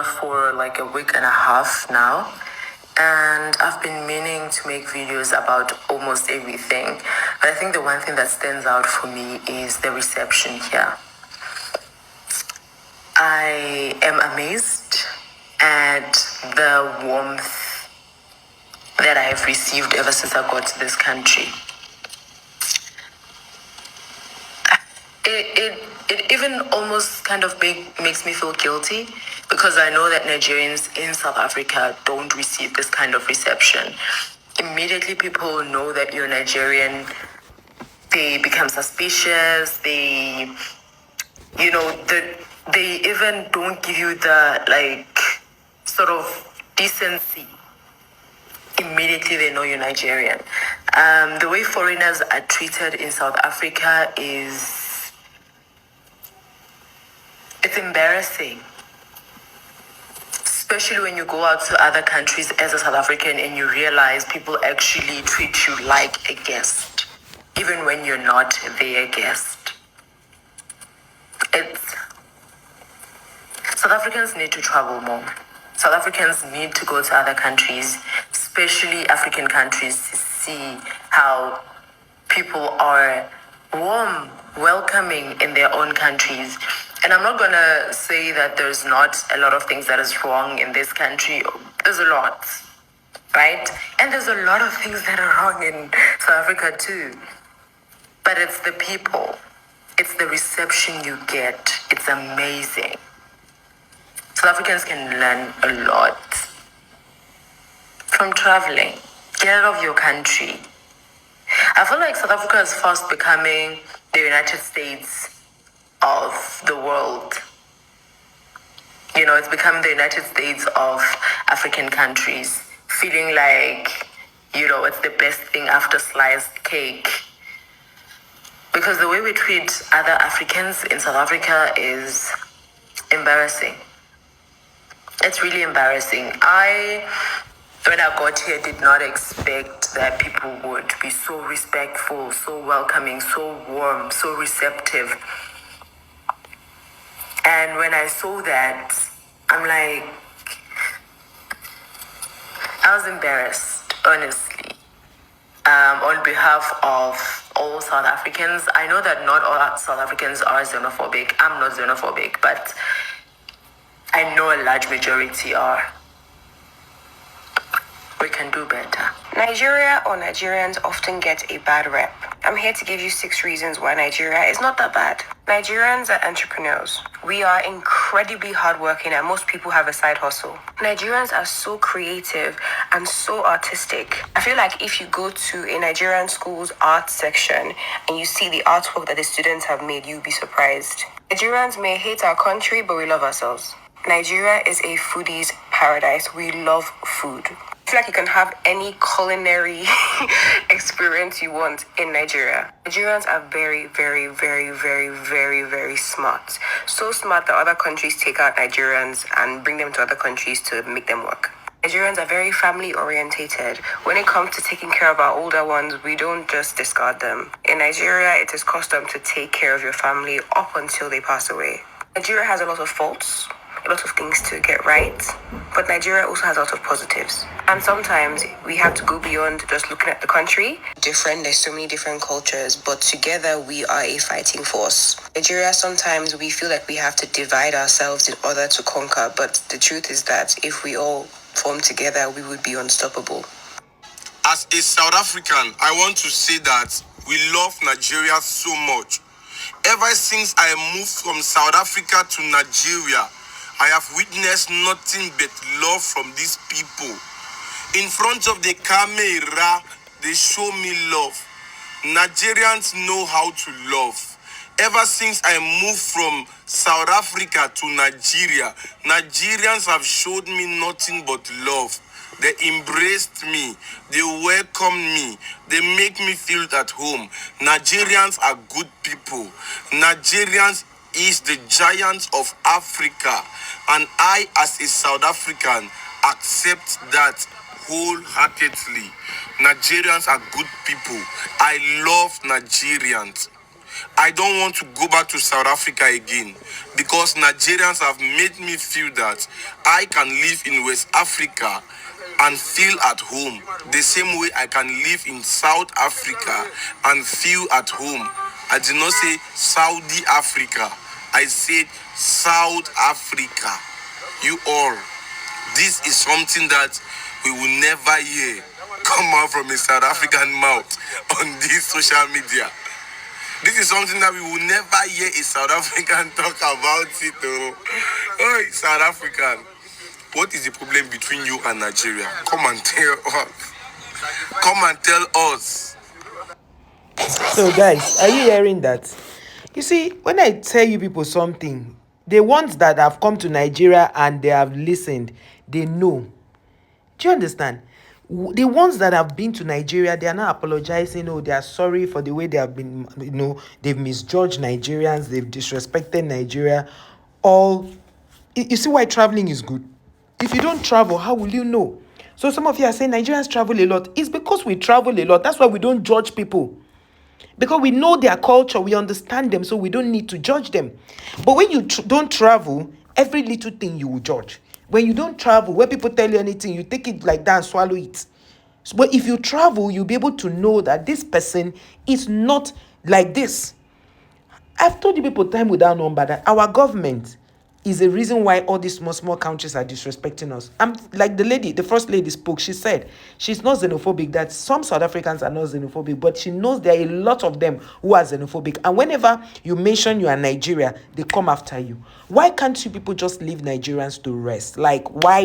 for like a week and a half now, and I've been meaning to make videos about almost everything. But I think the one thing that stands out for me is the reception here. I am amazed at the warmth that I have received ever since I got to this country. It even almost kind of makes me feel guilty, because I know that Nigerians in South Africa don't receive this kind of reception. Immediately people know that you're Nigerian, they become suspicious, they even don't give you the sort of decency. Immediately they know you're Nigerian. The way foreigners are treated in South Africa it's embarrassing, especially when you go out to other countries as a South African and you realize people actually treat you like a guest, even when you're not their guest. South Africans need to travel more. South Africans need to go to other countries, especially African countries, to see how people are warm, welcoming in their own countries. And I'm not gonna say that there's not a lot of things that is wrong in this country. There's a lot, right? And there's a lot of things that are wrong in South Africa too. But it's the people. It's the reception you get. It's amazing. South Africans can learn a lot from traveling. Get out of your country. I feel like South Africa is fast becoming the United States of the world. It's become the United States of African countries, feeling like, it's the best thing after sliced cake. Because the way we treat other Africans in South Africa is embarrassing. It's really embarrassing. When I got here, did not expect that people would be so respectful, so welcoming, so warm, so receptive. And when I saw that, I'm like, I was embarrassed, honestly. On behalf of all South Africans, I know that not all South Africans are xenophobic. I'm not xenophobic, but I know a large majority are. We can do better. Nigeria or Nigerians often get a bad rep. I'm here to give you 6 reasons why Nigeria is not that bad. Nigerians are entrepreneurs. We are incredibly hardworking and most people have a side hustle. Nigerians are so creative and so artistic. I feel like if you go to a Nigerian school's art section and you see the artwork that the students have made, you'll be surprised. Nigerians may hate our country, but we love ourselves. Nigeria is a foodie's paradise. We love food. I feel like you can have any culinary experience you want in Nigeria. Nigerians are very, very, very, very, very, very smart. So smart that other countries take out Nigerians and bring them to other countries to make them work. Nigerians are very family orientated. When it comes to taking care of our older ones, we don't just discard them. In Nigeria, it is custom to take care of your family up until they pass away. Nigeria has a lot of faults, a lot of things to get right, but Nigeria also has a lot of positives. And sometimes we have to go beyond just looking at the country. There's so many different cultures, but together we are a fighting force. Nigeria, sometimes we feel like we have to divide ourselves in order to conquer, but the truth is that if we all form together, we would be unstoppable. As a South African, I want to say that we love Nigeria so much. Ever since I moved from South Africa to Nigeria, I have witnessed nothing but love from these people. In front of the camera, they show me love. Nigerians know how to love. Ever since I moved from South Africa to Nigeria, Nigerians have showed me nothing but love. They embraced me. They welcomed me. They make me feel at home. Nigerians are good people. Nigerians is the giants of Africa, and I, as a South African, accept that wholeheartedly. Nigerians are good people. I love Nigerians. I don't want to go back to South Africa again because Nigerians have made me feel that I can live in West Africa and feel at home the same way I can live in South Africa and feel at home. I did not say Saudi Africa. I said South Africa. You all, this is something that we will never hear come out from a South African mouth on this social media. This is something that we will never hear a South African talk about it. Oh, South African. What is the problem between you and Nigeria? Come and tell us. Come and tell us. So, guys, are you hearing that? You see, when I tell you people something, the ones that have come to Nigeria and they have listened, they know. Do you understand? The ones that have been to Nigeria, they are not apologizing. Oh, they are sorry for the way they have been, they've misjudged Nigerians, they've disrespected Nigeria. You see why traveling is good? If you don't travel, how will you know? So some of you are saying Nigerians travel a lot. It's because we travel a lot. That's why we don't judge people. Because we know their culture, we understand them, so we don't need to judge them. But when you don't travel, every little thing you will judge. When you don't travel, when people tell you anything, you take it like that and swallow it. But if you travel, you'll be able to know that this person is not like this. I've told you people time without number that our government is the reason why all these small countries are disrespecting us. I'm like the first lady spoke. She said she's not xenophobic, that some South Africans are not xenophobic, but she knows there are a lot of them who are xenophobic. And whenever you mention you are Nigeria, they come after you. Why can't you people just leave Nigerians to rest? Like, why?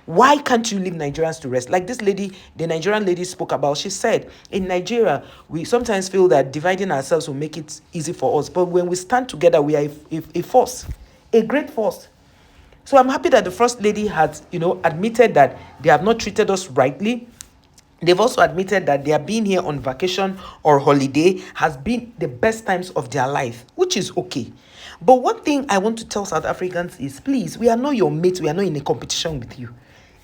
Why can't you leave Nigerians to rest? Like this lady, the Nigerian lady spoke about, she said, in Nigeria, we sometimes feel that dividing ourselves will make it easy for us. But when we stand together, we are a force, a great force. So I'm happy that the First Lady has, admitted that they have not treated us rightly. They've also admitted that their being here on vacation or holiday has been the best times of their life, which is okay. But one thing I want to tell South Africans is, please, we are not your mates. We are not in a competition with you.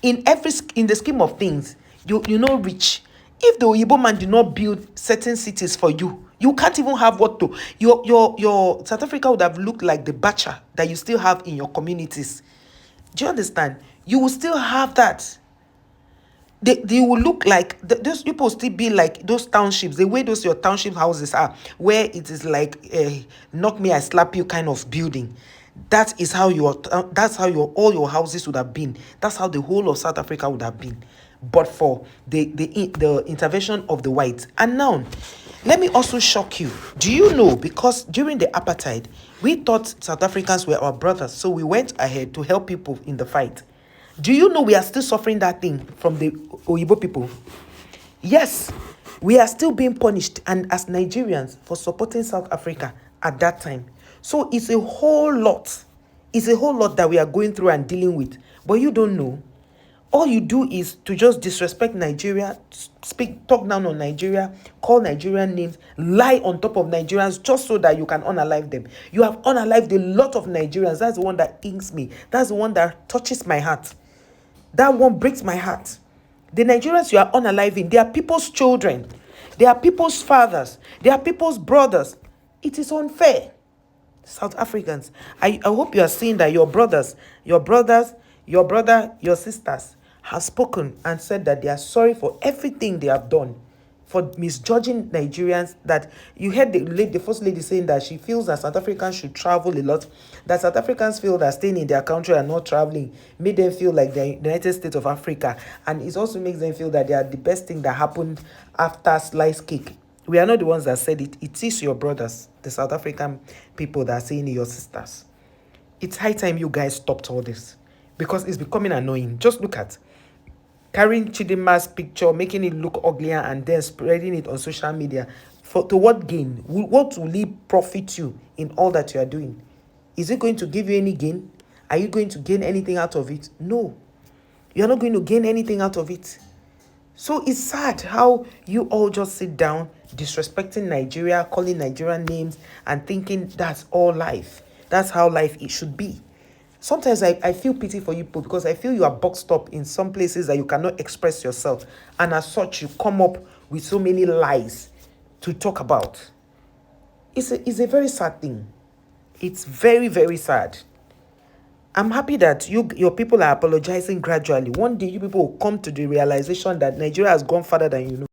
In the scheme of things, you're not rich. If the Oyibo man did not build certain cities for you, you can't even have what to. Your South Africa would have looked like the bacha that you still have in your communities. Do you understand? You will still have that. They will look like those people still be like those townships, the way those your township houses are, where it is like a knock me I slap you kind of building. That's how all your houses would have been. That's how the whole of South Africa would have been, but for the intervention of the whites. And now, let me also shock you. Do you know, because during the apartheid, we thought South Africans were our brothers, so we went ahead to help people in the fight. Do you know we are still suffering that thing from the Oyibo people? Yes, we are still being punished, and as Nigerians, for supporting South Africa at that time. So it's a whole lot. It's a whole lot that we are going through and dealing with. But you don't know. All you do is to just disrespect Nigeria, talk down on Nigeria, call Nigerian names, lie on top of Nigerians just so that you can unalive them. You have unalived a lot of Nigerians. That's the one that inks me. That's the one that touches my heart. That one breaks my heart. The Nigerians you are unaliving, they are people's children. They are people's fathers. They are people's brothers. It is unfair. South Africans, I hope you are seeing that your brother, your sisters have spoken and said that they are sorry for everything they have done, for misjudging Nigerians. That you heard the first lady saying that she feels that South Africans should travel a lot, that South Africans feel that staying in their country and not traveling made them feel like the United States of Africa, and it also makes them feel that they are the best thing that happened after sliced cake. We are not the ones that said it. It is your brothers, the South African people, that are saying it, your sisters. It's high time you guys stopped all this, because it's becoming annoying. Just look at carrying Chidima's picture, making it look uglier, and then spreading it on social media. To what gain? What will it profit you in all that you are doing? Is it going to give you any gain? Are you going to gain anything out of it? No. You're not going to gain anything out of it. So it's sad how you all just sit down disrespecting Nigeria, calling Nigerian names, and thinking that's all life. That's how life it should be. Sometimes I feel pity for you people, because I feel you are boxed up in some places that you cannot express yourself. And as such, you come up with so many lies to talk about. it's a very sad thing. It's very, very sad. I'm happy that your people are apologizing gradually. One day you people will come to the realization that Nigeria has gone further than you know.